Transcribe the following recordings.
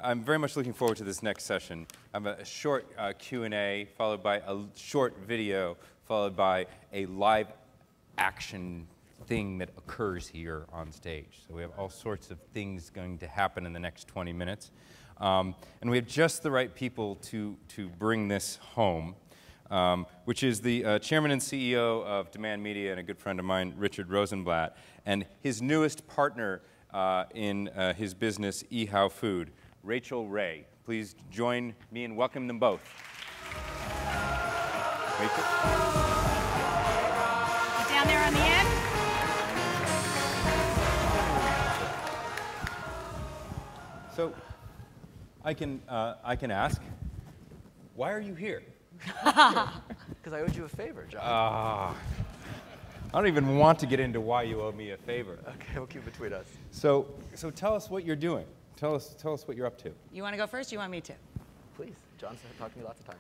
I'm very much looking forward to this next session. I have a short Q&A, followed by a short video, followed by a live action thing that occurs here on stage. So we have all sorts of things going to happen in the next 20 minutes. And we have just the right people to bring this home, which is the chairman and CEO of Demand Media and a good friend of mine, Richard Rosenblatt, and his newest partner in his business, eHow Food, Rachael Ray. Please join me and welcome them both. Rachel? Down there on the end. So, I can ask, why are you here? Because I owed you a favor, John. I don't even want to get into why you owe me a favor. Okay, we'll keep it between us. So tell us what you're doing. Tell us what you're up to. You want to go first? You want me to? Please. John's talked to me lots of times.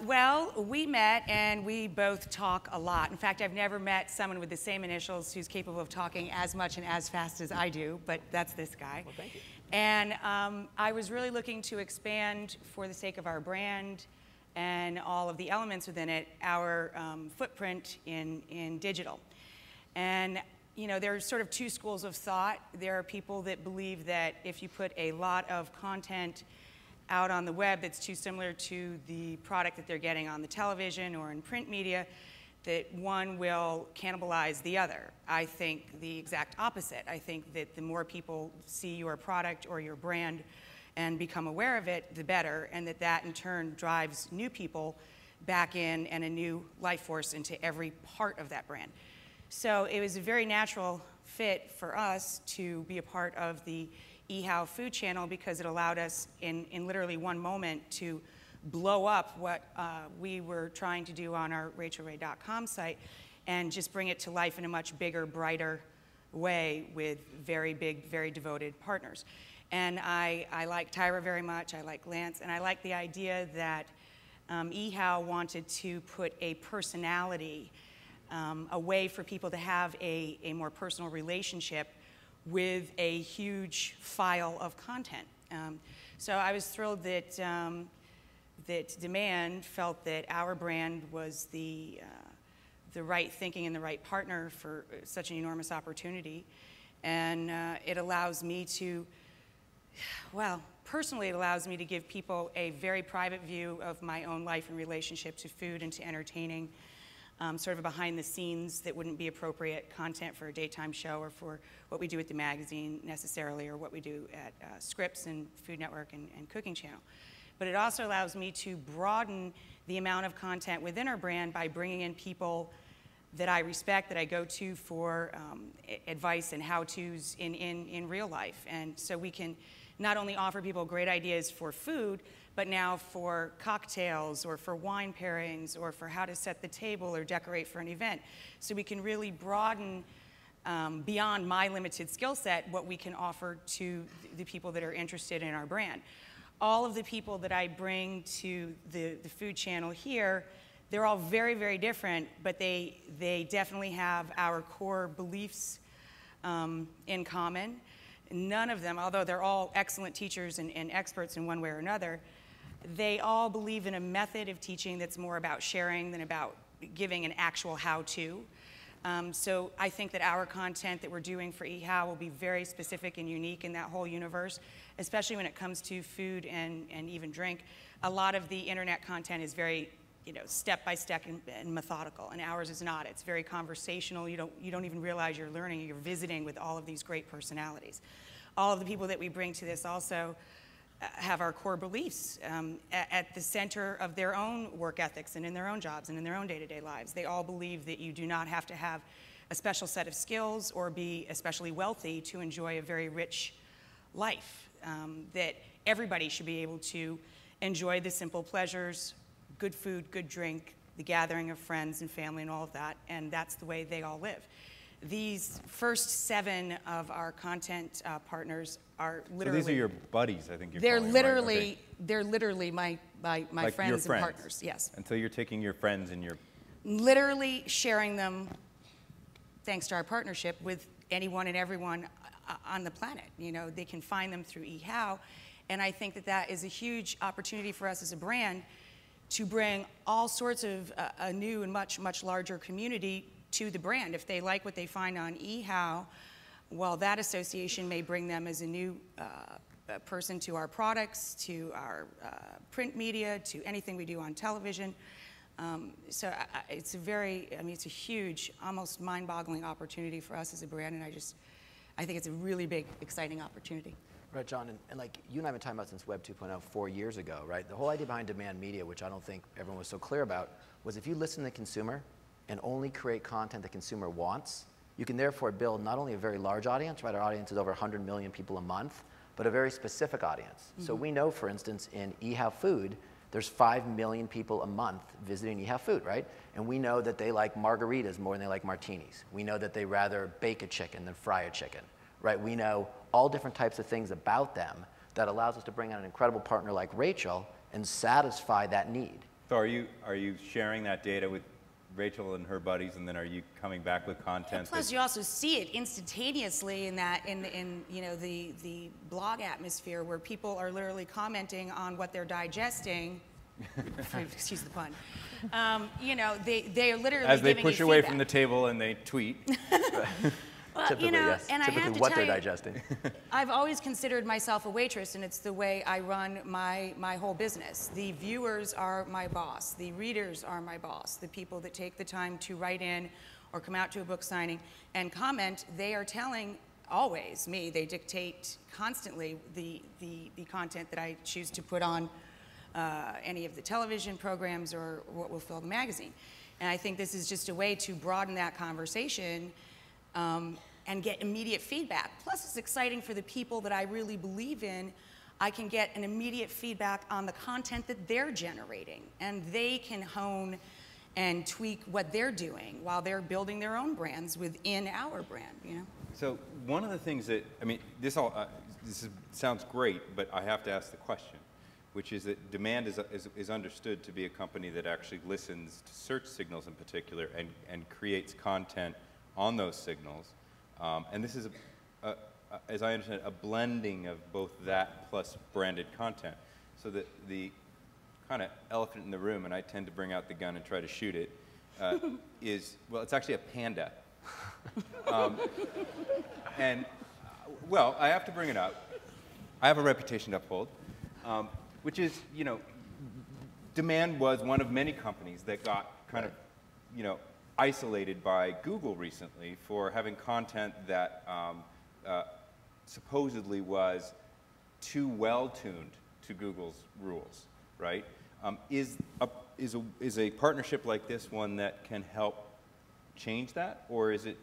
Well, we met and we both talk a lot. In fact, I've never met someone with the same initials who's capable of talking as much and as fast as I do, but that's this guy. Well, thank you. And I was really looking to expand, for the sake of our brand and all of the elements within it, our footprint in digital. And you know, there are sort of two schools of thought. There are people that believe that if you put a lot of content out on the web that's too similar to the product that they're getting on the television or in print media, that one will cannibalize the other. I think the exact opposite. I think that the more people see your product or your brand and become aware of it, the better, and that in turn drives new people back in and a new life force into every part of that brand. So it was a very natural fit for us to be a part of the eHow Food channel because it allowed us in literally one moment to blow up what we were trying to do on our rachaelray.com site and just bring it to life in a much bigger, brighter way with very big, very devoted partners. And I like Tyra very much, I like Lance, and I like the idea that eHow wanted to put a personality, a way for people to have a more personal relationship with a huge file of content. So I was thrilled that that Demand felt that our brand was the right thinking and the right partner for such an enormous opportunity. And it allows me to, well, personally it allows me to give people a very private view of my own life and relationship to food and to entertaining, sort of a behind the scenes that wouldn't be appropriate content for a daytime show or for what we do at the magazine necessarily, or what we do at Scripps and Food Network and Cooking Channel. But it also allows me to broaden the amount of content within our brand by bringing in people that I respect, that I go to for advice and how-tos in real life. And so we can not only offer people great ideas for food, but now for cocktails or for wine pairings or for how to set the table or decorate for an event. So we can really broaden beyond my limited skill set what we can offer to the people that are interested in our brand. All of the people that I bring to the food channel here, they're all very, very different, but they definitely have our core beliefs in common. None of them, although they're all excellent teachers and experts in one way or another, they all believe in a method of teaching that's more about sharing than about giving an actual how-to. So I think that our content that we're doing for eHow will be very specific and unique in that whole universe, especially when it comes to food and even drink. A lot of the internet content is very, you know, step-by-step and methodical, and ours is not. It's very conversational. You don't even realize you're learning. You're visiting with all of these great personalities. All of the people that we bring to this also have our core beliefs at the center of their own work ethics and in their own jobs and in their own day-to-day lives. They all believe that you do not have to have a special set of skills or be especially wealthy to enjoy a very rich life, that everybody should be able to enjoy the simple pleasures, good food, good drink, the gathering of friends and family and all of that, and that's the way they all live. These first 7 of our content partners are literally... So these are your buddies, I think you're they're calling literally, them, right? Okay. they're literally my Like friends and partners, yes. And so you're taking your friends and your... Literally sharing them, thanks to our partnership, with anyone and everyone on the planet. You know, they can find them through eHow, And I think that that is a huge opportunity for us as a brand to bring all sorts of a new and much, much larger community to the brand. If they like what they find on eHow, well, that association may bring them as a new person to our products, to our print media, to anything we do on television. So it's a very, I mean, it's a huge, almost mind-boggling opportunity for us as a brand, and I think it's a really big, exciting opportunity. Right, John, and like you and I have been talking about since Web 2.0 4 years ago, right? The whole idea behind demand media, which I don't think everyone was so clear about, was if you listen to the consumer and only create content the consumer wants, you can therefore build not only a very large audience, right? Our audience is over 100 million people a month, but a very specific audience. Mm-hmm. So we know, for instance, in eHow Food, there's 5 million people a month visiting eHow Food, right? And we know that they like margaritas more than they like martinis. We know that they rather bake a chicken than fry a chicken, right? We know all different types of things about them that allows us to bring on an incredible partner like Rachael and satisfy that need. So are you sharing that data with Rachael and her buddies, and then are you coming back with content? And plus, you also see it instantaneously in that in you know the blog atmosphere where people are literally commenting on what they're digesting. Excuse the pun. You know, they are literally as they giving push you away feedback. from the table and they tweet. Well, Typically, you know, yes. and Typically I have to what tell they're you, digesting. I've always considered myself a waitress, and it's the way I run my whole business. The viewers are my boss. The readers are my boss. The people that take the time to write in or come out to a book signing and comment, they are telling always me, they dictate constantly the content that I choose to put on any of the television programs or what will fill the magazine. And I think this is just a way to broaden that conversation and get immediate feedback. Plus, it's exciting for the people that I really believe in. I can get an immediate feedback on the content that they're generating, and they can hone and tweak what they're doing while they're building their own brands within our brand, you know? So one of the things that, I mean, this sounds great, but I have to ask the question, which is that demand is understood to be a company that actually listens to search signals in particular and creates content on those signals. And this is, as I understand it, a blending of both that plus branded content. So that the kind of elephant in the room, and I tend to bring out the gun and try to shoot it, is, well, it's actually a panda. And, well, I have to bring it up. I have a reputation to uphold, which is, you know, Demand was one of many companies that got kind of, you know, isolated by Google recently for having content that supposedly was too well tuned to Google's rules, right? Is a partnership like this one that can help change that, or is it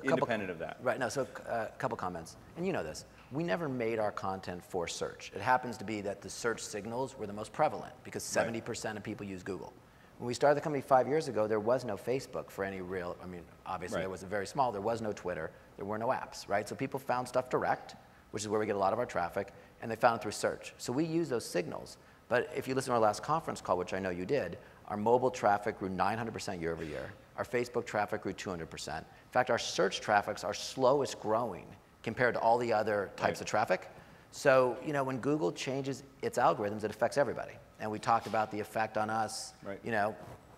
independent of that? Right, no, so a couple comments. And you know this. We never made our content for search. It happens to be that the search signals were the most prevalent because 70% of people use Google. When we started the company 5 years ago, there was no Facebook for any real, I mean, obviously there was a very small, there was no Twitter, there were no apps, right? So people found stuff direct, which is where we get a lot of our traffic, and they found it through search. So we use those signals. But if you listen to our last conference call, which I know you did, our mobile traffic grew 900% year over year. Our Facebook traffic grew 200%. In fact, our search traffic's our slowest growing compared to all the other types of traffic. So, you know, when Google changes its algorithms, it affects everybody. And we talked about the effect on us, you know,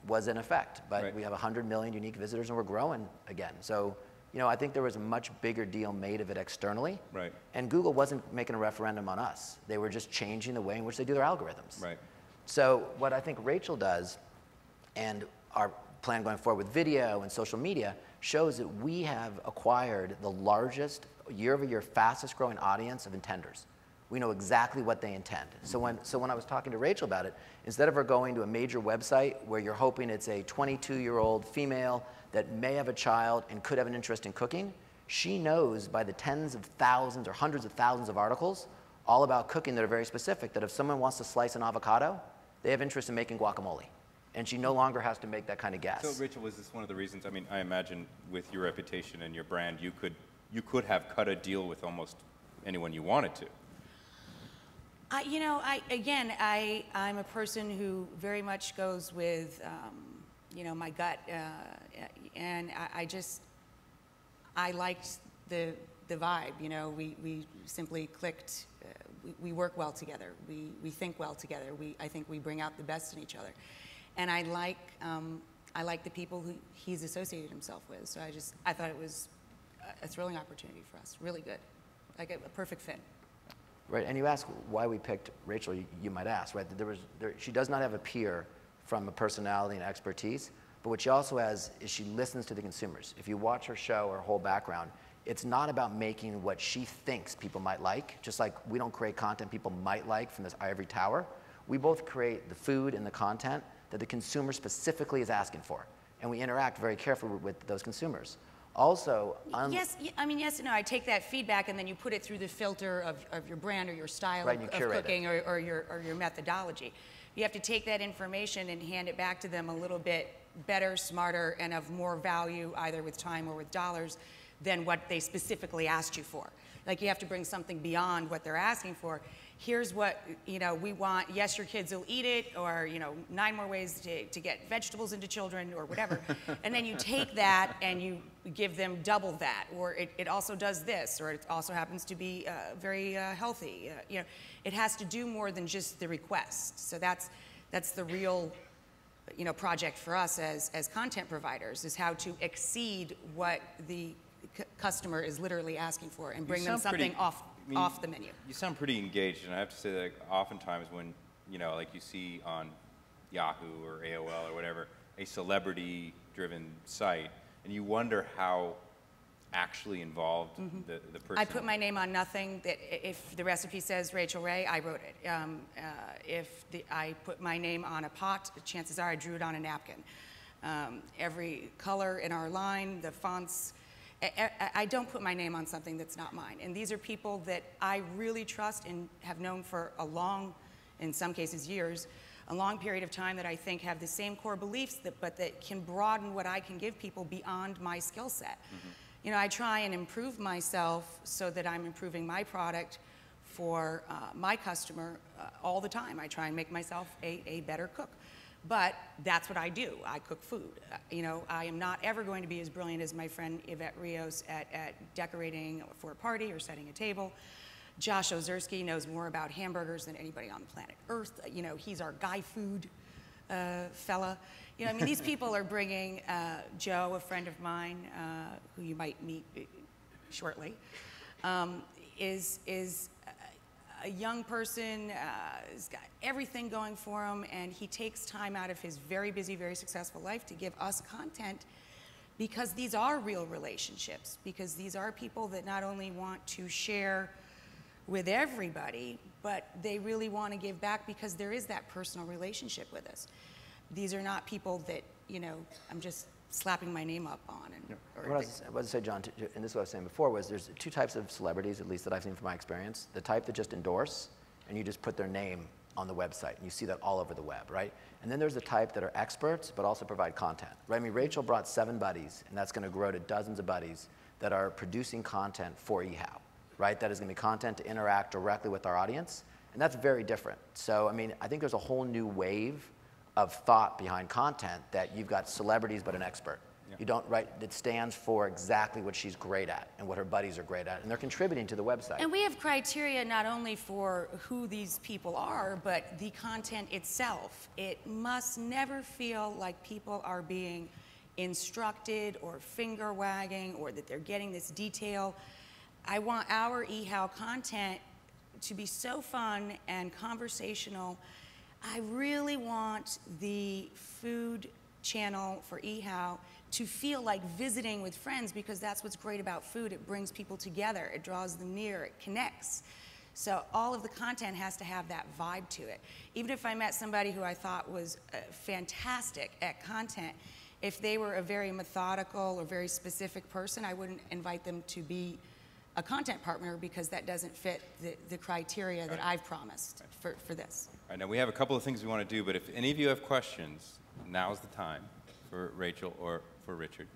was an effect. But we have 100 million unique visitors and we're growing again. So, you know, I think there was a much bigger deal made of it externally. Right. And Google wasn't making a referendum on us. They were just changing the way in which they do their algorithms. Right. So what I think Rachael does, and our plan going forward with video and social media, shows that we have acquired the largest, year-over-year, fastest growing audience of intenders. We know exactly what they intend. So when I was talking to Rachael about it, instead of her going to a major website where you're hoping it's a 22-year-old female that may have a child and could have an interest in cooking, she knows by the tens of thousands or hundreds of thousands of articles all about cooking that are very specific, that if someone wants to slice an avocado, they have interest in making guacamole. And she no longer has to make that kind of guess. So Rachael, was this one of the reasons, I mean, I imagine with your reputation and your brand, you could have cut a deal with almost anyone you wanted to. You know, I'm a person who very much goes with, you know, my gut, and I liked the vibe. You know, we simply clicked we work well together. We think well together. I think we bring out the best in each other. And I like the people who he's associated himself with. So I thought it was a thrilling opportunity for us. Really good, like a perfect fit. Right, and you ask why we picked Rachael, you might ask, right? She does not have a peer from a personality and expertise, but what she also has is she listens to the consumers. If you watch her show, her whole background, it's not about making what she thinks people might like, just like we don't create content people might like from this ivory tower. We both create the food and the content that the consumer specifically is asking for, and we interact very carefully with those consumers. Also, yes, I mean, yes and no. I take that feedback and then you put it through the filter of your brand or your style of cooking or your methodology. You have to take that information and hand it back to them a little bit better, smarter, and of more value, either with time or with dollars, than what they specifically asked you for. Like, you have to bring something beyond what they're asking for. Here's what, we want. Yes, your kids will eat it, or, 9 more ways to get vegetables into children, or whatever. And then you take that and you give them double that, or it also does this, or it also happens to be very healthy. It has to do more than just the request. So that's the real, project for us as content providers, is how to exceed what the customer is literally asking for and bring them something off the menu. You sound pretty engaged, and I have to say that oftentimes when, like you see on Yahoo or AOL or whatever, a celebrity-driven site, and you wonder how actually involved the person. I put my name on nothing. That if the recipe says Rachael Ray, I wrote it. If I put my name on a pot, chances are I drew it on a napkin. Every color in our line, the fonts, I don't put my name on something that's not mine. And these are people that I really trust and have known for a long, in some cases years, a long period of time, that I think have the same core beliefs, but that can broaden what I can give people beyond my skill set. I try and improve myself so that I'm improving my product for my customer all the time. I try and make myself a better cook. But that's what I do. I cook food. I am not ever going to be as brilliant as my friend Yvette Rios at decorating for a party or setting a table. Josh Ozersky knows more about hamburgers than anybody on the planet Earth. He's our guy food fella. These people are bringing Joe, a friend of mine, who you might meet shortly, is a young person, has got everything going for him, and he takes time out of his very busy, very successful life to give us content, because these are real relationships, because these are people that not only want to share with everybody, but they really want to give back because there is that personal relationship with us. These are not people that, I'm just slapping my name up on. What I was about to say, John, and this is what I was saying before, was there's 2 types of celebrities, at least that I've seen from my experience. The type that just endorse, and you just put their name on the website, and you see that all over the web, right? And then there's the type that are experts, but also provide content, right? Rachael brought 7 buddies, and that's going to grow to dozens of buddies that are producing content for eHow, right? That is going to be content to interact directly with our audience, and that's very different. So, I think there's a whole new wave of thought behind content, that you've got celebrities but an expert. You don't, right? It stands for exactly what she's great at and what her buddies are great at, and they're contributing to the website. And we have criteria not only for who these people are, but the content itself. It must never feel like people are being instructed or finger wagging, or that they're getting this detail. I want our eHow content to be so fun and conversational. I really want the food channel for eHow to feel like visiting with friends, because that's what's great about food. It brings people together, it draws them near, it connects. So all of the content has to have that vibe to it. Even if I met somebody who I thought was fantastic at content, if they were a very methodical or very specific person, I wouldn't invite them to be a content partner, because that doesn't fit the criteria that I've promised for this. All right, now we have a couple of things we want to do, but if any of you have questions, now's the time for Rachael or for Richard,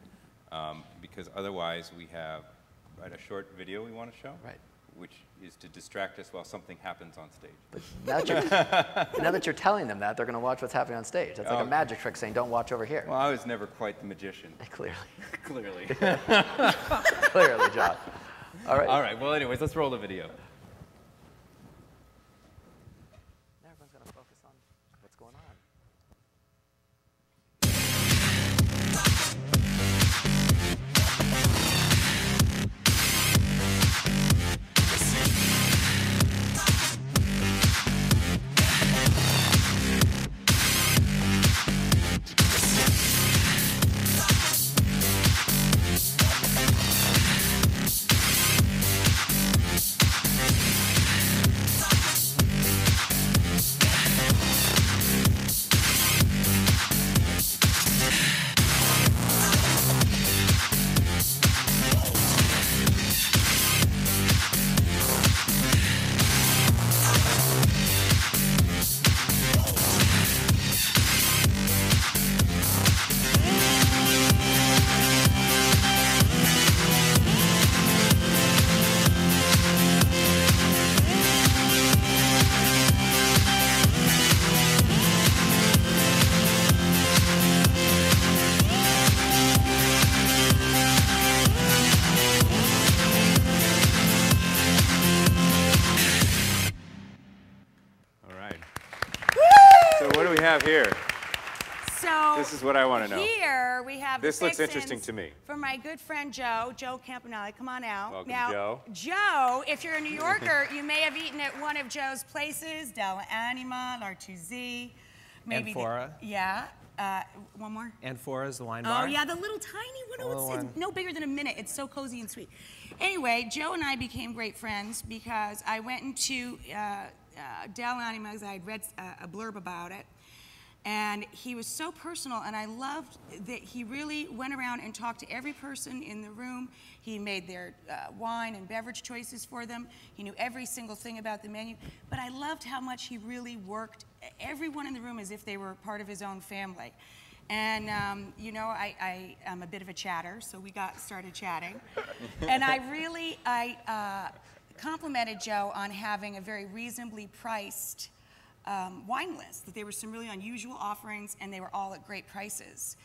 because otherwise we have a short video we want to show, which is to distract us while something happens on stage. But now that you're telling them that, they're going to watch what's happening on stage. That's like a magic trick saying, don't watch over here. Well, I was never quite the magician. Clearly. Clearly. Clearly, John. All right. All right, well, anyways, let's roll the video. have here? So This is what I want to know. Here we have This the looks interesting fixins to me. from my good friend Joe Campanelli. Come on out. Welcome, now, Joe. Joe, if you're a New Yorker, you may have eaten at one of Joe's places, Della Anima, L'Artusi, maybe. Amphora. Yeah. One more. Amphora is the wine bar. Oh yeah, the little tiny one. Little It's one. no bigger than a minute. It's so cozy and sweet. Anyway, Joe and I became great friends because I went into Della Anima because I had read a blurb about it. And he was so personal, and I loved that he really went around and talked to every person in the room. He made their wine and beverage choices for them. He knew every single thing about the menu. But I loved how much he really worked everyone in the room as if they were part of his own family. And, you know, I am a bit of a chatter, so we got started chatting. And I complimented Joe on having a very reasonably priced wine list, that there were some really unusual offerings and they were all at great prices.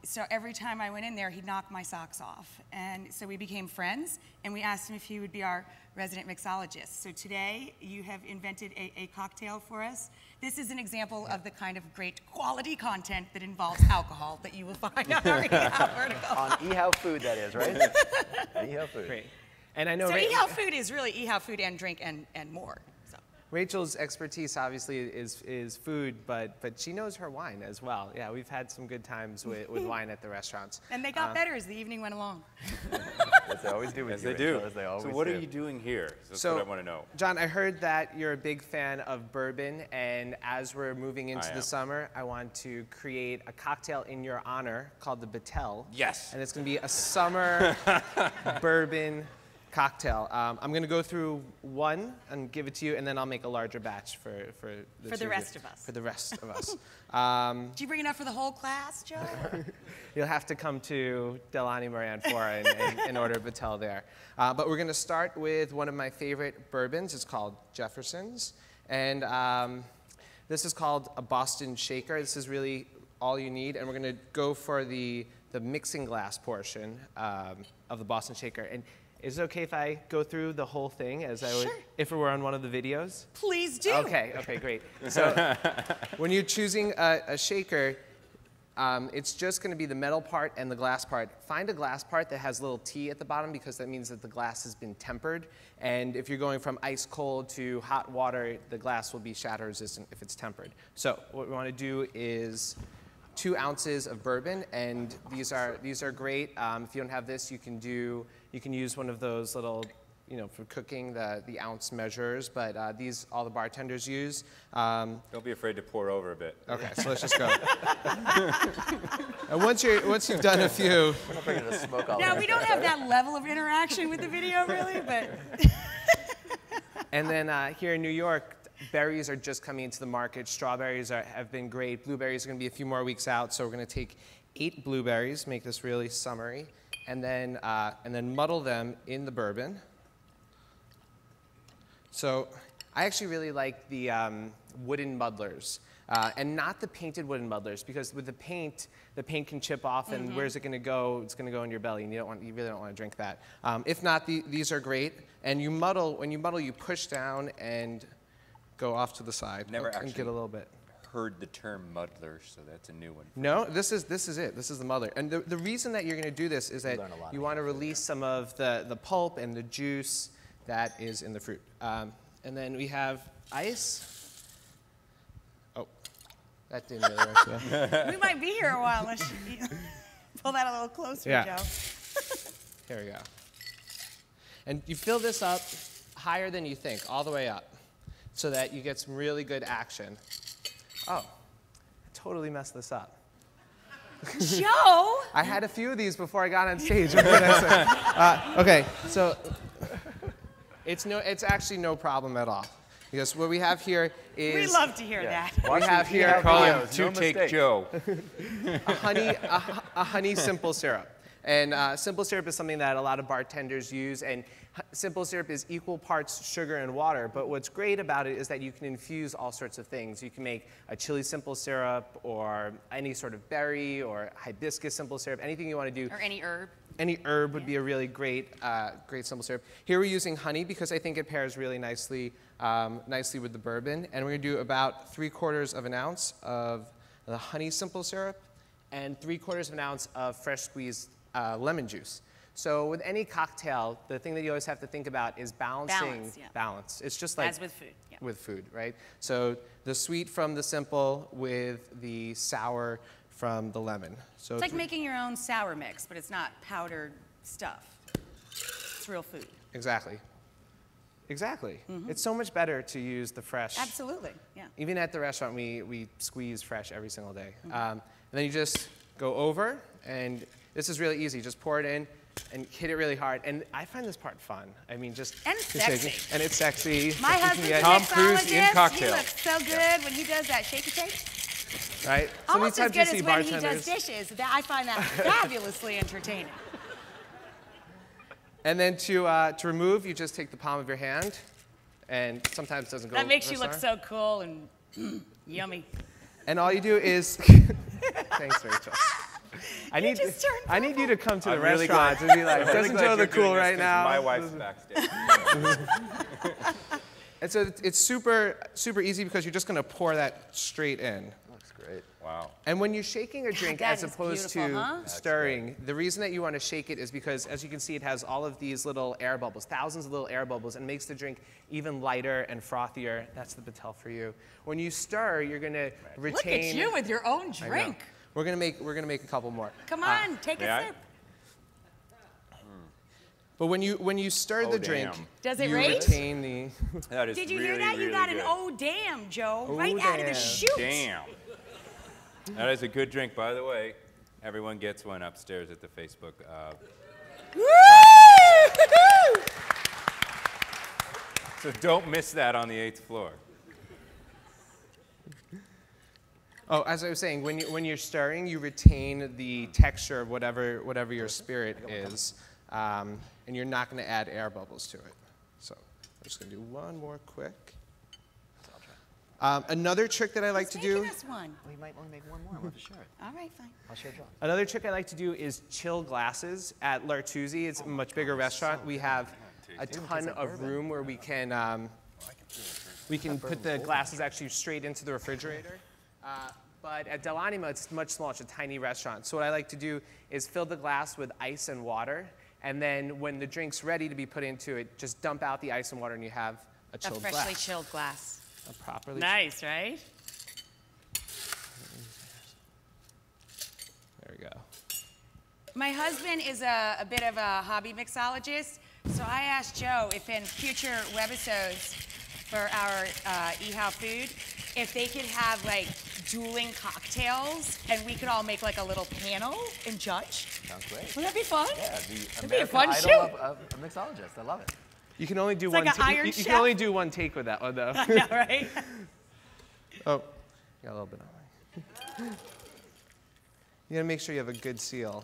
So every time I went in there, he'd knock my socks off. And so we became friends, and we asked him if he would be our resident mixologist. So today, you have invented a cocktail for us. This is an example of the kind of great quality content that involves alcohol that you will find on our eHow vertical. On eHow Food, that is, right? eHow Food. Great. And I know So eHow Food is really eHow Food and drink and more. So. Rachel's expertise obviously is food, but she knows her wine as well. Yeah, we've had some good times with wine at the restaurants. And they got better as the evening went along. As they always do with As you, they do. Rachel, as they always So what do. are you doing here? That's So, what I want to know. John, I heard that you're a big fan of bourbon, and as we're moving into the summer, I want to create a cocktail in your honor called the Battelle. Yes. And it's going to be a summer bourbon cocktail. I'm going to go through one and give it to you, and then I'll make a larger batch for the rest of us. For the rest of us. Did you bring enough for the whole class, Joe? You'll have to come to Delani Marianfora and order Battelle there. But we're going to start with one of my favorite bourbons. It's called Jefferson's. And this is called a Boston Shaker. This is really all you need. And we're going to go for the mixing glass portion of the Boston Shaker. And is it okay if I go through the whole thing as I would, if it were on one of the videos? Please do. Okay, great. So when you're choosing a shaker, it's just going to be the metal part and the glass part. Find a glass part that has a little T at the bottom because that means that the glass has been tempered. And if you're going from ice cold to hot water, the glass will be shatter resistant if it's tempered. So what we want to do is 2 ounces of bourbon, and these are great. If you don't have this, you can use one of those little, you know, for cooking, the ounce measures. But these all the bartenders use. Don't be afraid to pour over a bit. Okay, so let's just go. And once you've done a few. We're not bringing the smoke all Now, over. we don't have that level of interaction with the video, really, but. And then here in New York, berries are just coming into the market. Strawberries have been great. Blueberries are going to be a few more weeks out, so we're going to take 8 blueberries, make this really summery, and then muddle them in the bourbon. So I actually really like the wooden muddlers, and not the painted wooden muddlers, because with the paint can chip off, and where's it going to go? It's going to go in your belly, and you really don't want to drink that. If not, these are great. And when you muddle, you push down and go off to the side. Never and actually get a little bit. heard the term muddler, so that's a new one. No, this is it. This is the muddler. And the reason that you're going to do this is that you want to release some of the pulp and the juice that is in the fruit. And then we have ice. Oh, that didn't really work. So. We might be here a while. Let's pull that a little closer, Joe. Here we go. And you fill this up higher than you think, all the way up, so that you get some really good action. Oh, I totally messed this up. Joe! I had a few of these before I got on stage. What did I say? Okay, so it's actually no problem at all. Because what we have here is... We love to hear that. We have here Call him Two-Take Joe. a honey simple syrup. And simple syrup is something that a lot of bartenders use, and simple syrup is equal parts sugar and water, but what's great about it is that you can infuse all sorts of things. You can make a chili simple syrup, or any sort of berry, or hibiscus simple syrup, anything you want to do. Or any herb. Any herb would be a really great, great simple syrup. Here we're using honey because I think it pairs really nicely, with the bourbon. And we're going to do about 3/4 of an ounce of the honey simple syrup and 3/4 of an ounce of fresh squeezed lemon juice. So with any cocktail, the thing that you always have to think about is balancing balance. It's just like As with food. Yeah. with food, right? So the sweet from the simple with the sour from the lemon. So It's like making your own sour mix, but it's not powdered stuff. It's real food. Exactly. Exactly. It's so much better to use the fresh. Absolutely, yeah. Even at the restaurant, we squeeze fresh every single day. And then you just go over, and this is really easy. Just pour it in and hit it really hard. And I find this part fun. I mean, just And sexy. And it's sexy. My husband's a Tom Cruise in mixologist. cocktail. He looks so good when he does that shaky shake. Right? So many Almost as times you good see as when he bartenders. does dishes. I find that fabulously entertaining. And then to remove, you just take the palm of your hand, and sometimes it doesn't go That makes you this look far. so cool and yummy. And all you do is, thanks, Rachel. I need you to come to the I'm really restaurant glad- and be like, I'm really doesn't glad Joe you're look doing cool this right 'cause now? My wife's backstage. And so it's super easy because you're just going to pour that straight in. Looks great. Wow. And when you're shaking a drink that as is opposed beautiful, to huh? stirring, the reason that you want to shake it is because, as you can see, it has all of these little air bubbles, thousands of little air bubbles, and makes the drink even lighter and frothier. That's the Patel for you. When you stir, you're going to retain. Look at you with your own I know. drink. We're gonna make a couple more. Come on, take may a I? sip. But when you stir the drink, damn. Does it you rate? retain the. That is Did you really, hear that? really You got good. an oh damn, Joe, Oh, right out of the damn. chute. Damn. That is a good drink, by the way. Everyone gets one upstairs at the Facebook. So don't miss that on the 8th floor. Oh, as I was saying, when you're stirring, you retain the texture of whatever your spirit is, and you're not going to add air bubbles to it. So I'm just going to do one more quick. Another trick that I like to do. Making us one. We might want to make one more. We'll have to share it. All right, fine. I'll share John. Another trick I like to do is chill glasses at L'Artusi. It's a much bigger restaurant. We have a ton of room where we can put the glasses actually straight into the refrigerator. But at Del Anima, it's much smaller. It's a tiny restaurant. So what I like to do is fill the glass with ice and water, and then when the drink's ready to be put into it, just dump out the ice and water, and you have a A chilled freshly glass. chilled glass. A properly Nice, right? There we go. My husband is a bit of a hobby mixologist, so I asked Joe if in future webisodes for our eHow food, if they could have like dueling cocktails and we could all make like a little panel and judge. Sounds great. Wouldn't that be fun? Yeah, That'd the be a American fun Idol shoot. of mixologists. I love it. You can only do It's one. like an Iron you Chef. can only do one take with that one, though. I know, right? Oh, got a little bit on. You gotta make sure you have a good seal. All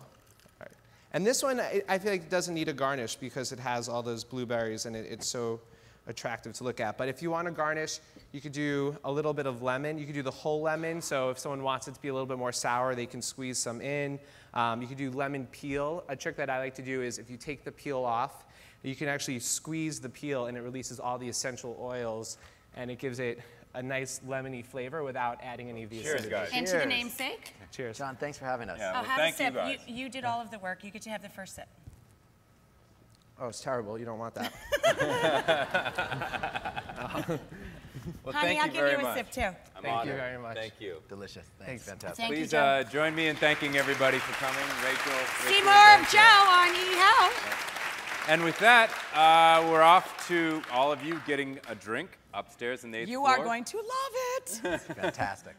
right. And this one, I feel like doesn't need a garnish because it has all those blueberries and it's so attractive to look at. But if you want to garnish, you could do a little bit of lemon. You could do the whole lemon. So if someone wants it to be a little bit more sour, they can squeeze some in. You could do lemon peel. A trick that I like to do is if you take the peel off, you can actually squeeze the peel and it releases all the essential oils and it gives it a nice lemony flavor without adding any of the Cheers, acidity. guys. And to the Cheers. namesake. Cheers. John, thanks for having us. Yeah. Oh, Well, have thank a you sip. guys. You did all of the work. You get to have the first sip. Oh, it's terrible. You don't want that. Well, Honey, thank I'll you give very you a much. sip too. I'm Thank you honored. very much. Thank you. Delicious. Thanks. Thanks. Fantastic. Thank you, Please Joe. join me in thanking everybody for coming. Rachel. See Richard, more of thank Joe you. on eHow. And with that, we're off to all of you getting a drink upstairs in the 8th You floor. are going to love it. Fantastic.